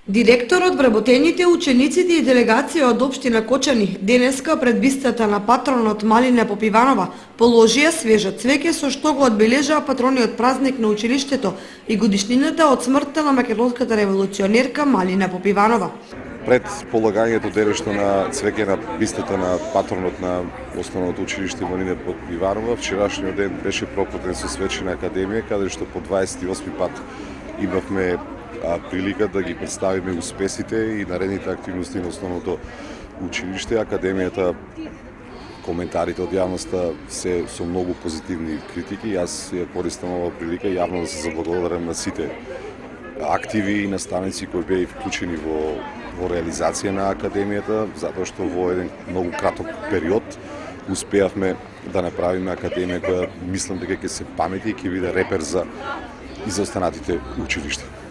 Директорот, вработените, учениците и делегација од општина Кочани денеска пред бистата на патронот Малина Попиванова положија свежо цвеќе со што го одбележаа патрониот празник на училиштето и годишнината од смртта на македонската револуционерка Малина Попиванова. Пред полагањето денешно на цвеќе на бистата на патронот на основното училиште Малина Попиванова, вчерашниот ден беше пропратен со свечена академија, каде што по 28 пат имавме прилика да ги представиме успесите и наредните активности на основното училиште. Академијата, коментарите од јавноста се со многу позитивни критики. Јас ја користам оваа прилика јавно да се заблагодарам на сите активи и наставници кои беа вклучени во реализација на академијата, затоа што во еден многу краток период успеавме да направиме академија која мислам дека ќе се памети и ќе биде репер за останатите училишта.